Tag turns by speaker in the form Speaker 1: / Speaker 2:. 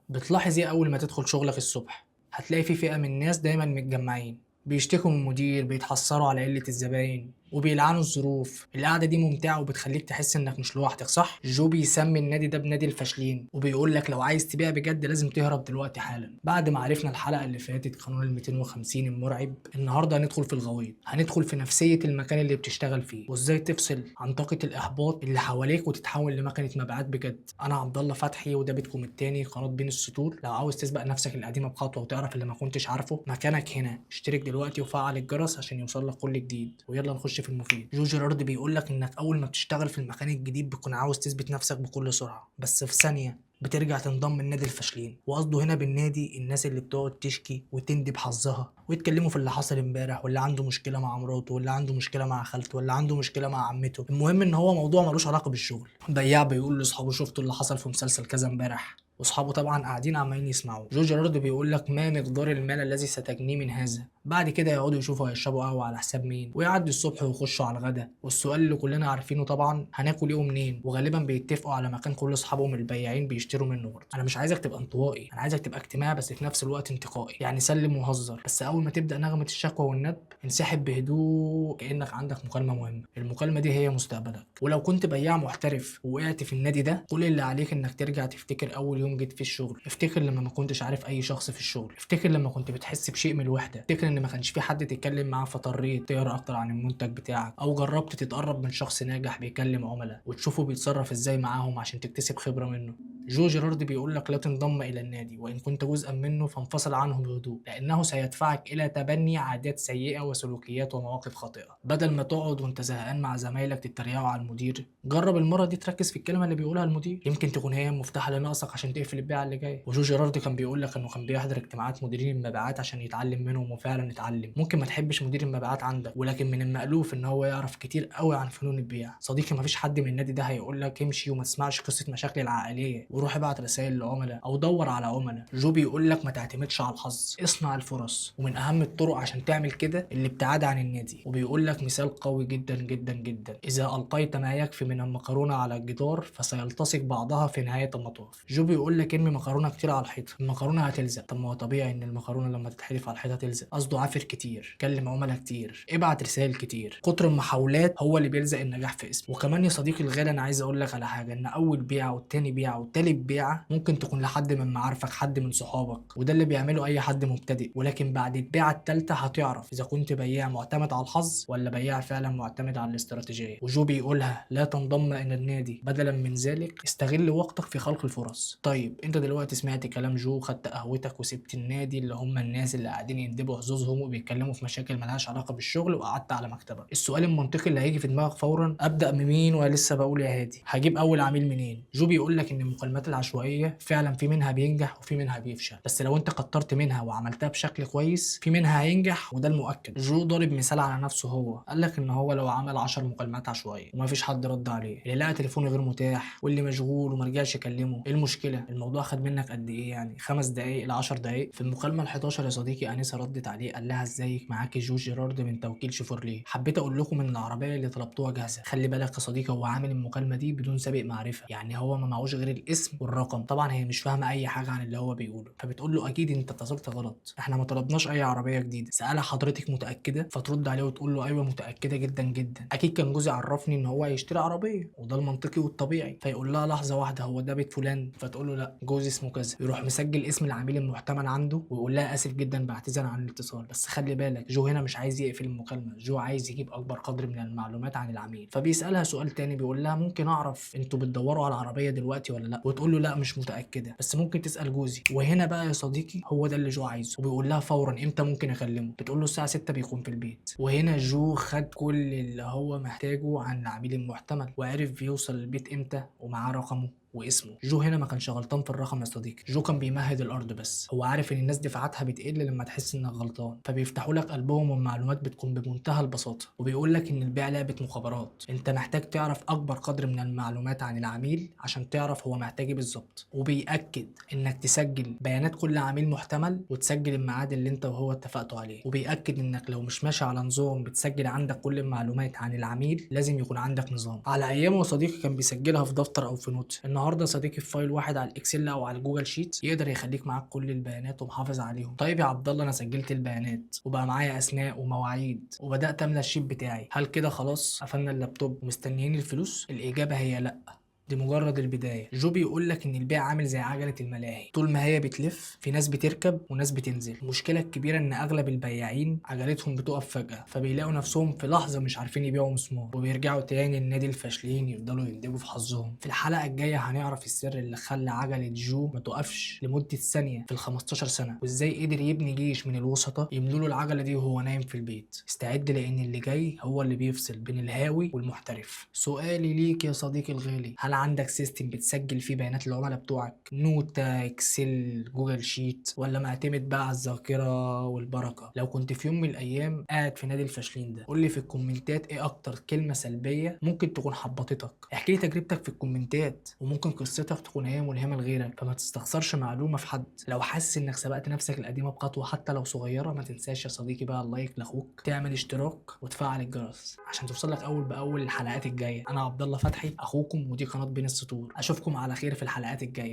Speaker 1: بتلاحظ ايه اول ما تدخل شغلك الصبح؟ هتلاقي في فئة من الناس دايما متجمعين، بيشتكوا من المدير، بيتحسروا على قلة الزباين وبيلعنوا الظروف. القعدة دي ممتعة وبتخليك تحس انك مش لوحدك، صح؟ جو بيسمي النادي ده بنادي الفاشلين، وبيقول لك لو عايز تبيع بجد لازم تهرب دلوقتي حالا. بعد ما عرفنا الحلقة اللي فاتت قانون ال 250 المرعب، النهارده هندخل في الغويط، هندخل في نفسية المكان اللي بتشتغل فيه، وازاي تفصل عن طاقة الإحباط اللي حواليك وتتحول لمكنة مبيعات بجد. أنا عبد الله فتحي، وده بيتكم التاني قناة بين السطور. لو عاوز تسبق نفسك القديمة بخطوة وتعرف اللي ما كنتش عارفه، مكانك هنا. اشترك دلوقتي وفعل الجرس عشان يوصل لك كل جديد، ويلا نخش في المفيد. جو جيرارد بيقول لك انك اول ما بتشتغل في المكان الجديد بتكون عاوز تثبت نفسك بكل سرعة، بس في ثانية بترجع تنضم لنادي الفاشلين. وقصده هنا بالنادي الناس اللي بتقعد تشكي وتندب حظها ويتكلموا في اللي حصل امبارح، واللي عنده مشكله مع مراته، واللي عنده مشكله مع خالته، واللي عنده مشكله مع عمته. المهم ان هو موضوع ملوش علاقه بالشغل. بياع بيقول لاصحابه شفتوا اللي حصل في مسلسل كذا امبارح، واصحابه طبعا قاعدين عمالين يسمعوا. جو جيرارد بيقول لك ما مقدار المال الذي ستجنيه من هذا؟ بعد كده يقعدوا يشوفوا هيشربوا قهوه على حساب مين، ويعدي الصبح ويخشوا على الغدا. والسؤال اللي كلنا عارفينه طبعا، هناكل ايه ومنين؟ وغالبا بيتفقوا على مكان كل اصحابهم البياعين بيشتروا منه برضه. انا مش عايزك تبقى انطوائي، انا عايزك تبقى اجتماعي بس في نفس الوقت انتقائي، يعني سلم وهزر، بس اول ما تبدا نغمه الشكوى والندب انسحب بهدوء كانك عندك مكالمه مهمه. المكالمه دي هي مستقبلك. ولو كنت بياع محترف ووقعت في النادي ده، كل اللي عليك انك ترجع تفتكر اول يوم جيت في الشغل. افتكر لما ما كنتش عارف اي شخص في الشغل، افتكر لما كنت بتحس بشيء من الوحده، افتكر ان ما كانش في حد تتكلم معاه فاضطريت تقرا اكتر عن المنتج بتاعك، او جربت تتقرب من شخص ناجح بيكلم عملاء وتشوفه بيتصرف ازاي معاهم عشان تكتسب خبره منه. جو جيرارد بيقول لك لا تنضم الى النادي، وان كنت جزءا منه فانفصل عنه بهدوء، لانه سيدفعك الى تبني عادات سيئه وسلوكيات ومواقف خاطئه. بدل ما تقعد وانت زهقان مع زمايلك تتريقوا على المدير، جرب المره دي تركز في الكلمه اللي بيقولها المدير، يمكن تكون هي المفتاح لناقصك عشان تقفل البيعه اللي جايه. وجو جيرارد كان بيقول لك انه كان بيحضر اجتماعات مديرين المبيعات عشان يتعلم منهم، وفعلا اتعلم. ممكن ما تحبش مدير المبيعات عندك، ولكن من المألوف ان هو يعرف كتير قوي عن فنون البيع. صديقي، مفيش حد من النادي ده هيقول لك امشي وما تسمعش قصه مشاكل العائليه وروح ابعت رسائل لعملاء او دور على عملاء. جو بيقول لك ما تعتمدش على الحظ، اصنع الفرص. ومن اهم الطرق عشان تعمل كده الابتعاد عن النادي. وبيقول لك مثال قوي جدا جدا جدا، اذا القيت ما يكفي من المكرونه على الجدار فسيلتصق بعضها في نهايه المطاف. جو بيقول لك ارمي مكرونه كتير على الحيطه، المكرونه هتلزق. طب ما هو طبيعي ان المكرونه لما تتحدف على الحيطه تلزق. قصده عافر كتير، كلم عملاء كتير، ابعت رسائل كتير. كتر المحاولات هو اللي بيلزق النجاح في اسمه. وكمان يا صديقي الغالي، انا عايز اقول لك على حاجه، ان اول بيعه والتاني بيعه والتالت بيعه ممكن تكون لحد من معارفك، حد من صحابك، وده اللي بيعمله اي حد مبتدئ. ولكن بعد البيعه التالته هتعرف اذا كنت بياع معتمد على الحظ ولا بياع فعلا معتمد على الاستراتيجيه. وجو بيقولها لا تنضم الى النادي، بدلا من ذلك استغل وقتك في خلق الفرص. طيب انت دلوقتي سمعت كلام جو، خدت قهوتك وسبت النادي اللي هم الناس اللي قاعدين يندبوا حظوظهم وبيتكلموا في مشاكل ملهاش علاقه بالشغل، وقعدت على مكتبك. السؤال المنطقي اللي هيجي في دماغك فورا، ابدا بمين؟ ولسه بقول يا هادي هجيب اول عميل منين؟ جو بيقول لك ان المكالمات العشوائيه فعلا في منها بينجح وفي منها بيفشل، بس لو انت كترت منها وعملتها بشكل كويس في منها هينجح، وده المؤكد. جو ضارب مثال على نفسه، هو قال لك ان هو لو عمل 10 مكالمات عشوائيه ومفيش حد رد عليه، اللي لقى تليفونه غير متاح واللي مشغول وما رجعش يكلمه، ايه المشكله؟ الموضوع خد منك قد ايه يعني؟ 5 دقائق ل 10 دقائق. في المكالمه ال 11 يا صديقي انسه ردت عليه، قال لها ازيك، معاكي جو جيرارد من توكيل شيفورليه، حبيت اقول لكم ان العربيه اللي طلبتوها جاهزه. خلي بالك يا صديقي، هو عامل المكالمه دي بدون سابق معرفه، يعني هو ما معهوش غير الاسم والرقم. طبعا هي مش فاهمه اي حاجه عن اللي هو بيقوله، فبتقول له اكيد انت اتصلت غلط، احنا ما طلبناش اي عربيه جديده. سالها حضرتك متاكده؟ فترد عليه وتقول له ايوه متاكده جدا جدا، اكيد كان جوزي عرفني ان هو هيشتري عربيه، وده المنطقي والطبيعي. فيقول لها لحظه واحده، هو ده بيت فلان؟ فتقول له لا، جوزي اسمه كذا. يروح مسجل اسم العميل المحتمل عنده ويقول لها اسف جدا بعتذر عن الاتصال. بس خلي بالك، جو هنا مش عايز يقفل المكالمه، جو عايز يجيب اكبر قدر من المعلومات عن العميل. فبيسالها سؤال تاني، بيقول لها ممكن اعرف انتوا بتدوروا على عربيه دلوقتي ولا لا؟ وتقول له لا مش متاكده، بس ممكن تسال جوزي. وهنا بقى يا صديقي هو ده اللي جو عايزه، وبيقول لها فورا امتى ممكن اكلمه؟ بتقول له الساعه 6 بيكون في البيت. وهنا جو خد كل اللي هو محتاجه عن العميل المحتمل، وعرف يوصل البيت امتى ومعاه رقمه واسمه. جو هنا ما كانش غلطان في الرقم يا صديقي، جو كان بيمهد الارض، بس هو عارف ان الناس دفعاتها بتقل لما تحس انك غلطان، فبيفتحوا لك قلبهم، والمعلومات بتكون بمنتهى البساطه. وبيقول لك ان البيع لعبه مخابرات، انت محتاج تعرف اكبر قدر من المعلومات عن العميل عشان تعرف هو محتاج ايه بالظبط. وبيأكد انك تسجل بيانات كل عميل محتمل، وتسجل الميعاد اللي انت وهو اتفقتوا عليه. وبيأكد انك لو مش ماشي على نظام بتسجل عندك كل المعلومات عن العميل، لازم يكون عندك نظام. على ايامه يا صديقي كان بيسجلها في دفتر او في نوت، النهارده صديقي في فايل واحد على الاكسل او على الجوجل شيت يقدر يخليك معاك كل البيانات ومحافظ عليهم. طيب يا عبد الله، انا سجلت البيانات وبقى معايا اسماء ومواعيد وبدات املى الشيت بتاعي، هل كده خلاص قفلنا اللابتوب ومستنيين الفلوس؟ الاجابه هي لا، دي مجرد البداية. جو بيقول لك إن البيع عامل زي عجلة الملاهي، طول ما هي بتلف في ناس بتركب وناس بتنزل. المشكلة الكبيرة إن أغلب البياعين عجلتهم بتقف فجأة، فبيلاقوا نفسهم في لحظة مش عارفين يبيعوا مسمار وبيرجعوا تاني النادي الفاشلين يفضلوا يندبوا في حظهم. في الحلقة الجاية هنعرف السر اللي خلى عجلة جو ما تقفش لمدة ثانية في ال 15 سنة، وإزاي قدر يبني جيش من الوسطاء يملوا له العجلة دي وهو نايم في البيت. استعد لأن اللي جاي هو اللي بيفصل بين الهاوي والمحترف. سؤالي ليك يا صديقي الغالي، هل عندك سيستم بتسجل فيه بيانات العملاء بتوعك، نوتة، اكسل، جوجل شيت، ولا معتمد بقى على الذاكرة والبركة؟ لو كنت في يوم من الايام قاعد في نادي الفاشلين ده، قول لي في الكومنتات ايه اكتر كلمة سلبية ممكن تكون حبطتك. احكي لي تجربتك في الكومنتات، وممكن قصتك تكون هي ملهمة لغيرك، فما تستخسرش معلومة في حد. لو حاسس انك سبقت نفسك القديمة بخطوة حتى لو صغيرة، ما تنساش يا صديقي بقى اللايك لاخوك، تعمل اشتراك وتفعل الجرس عشان توصلك اول باول الحلقات الجاية. انا عبد الله فتحي اخوكم، ودي قناة بين السطور. اشوفكم على خير في الحلقات الجاية.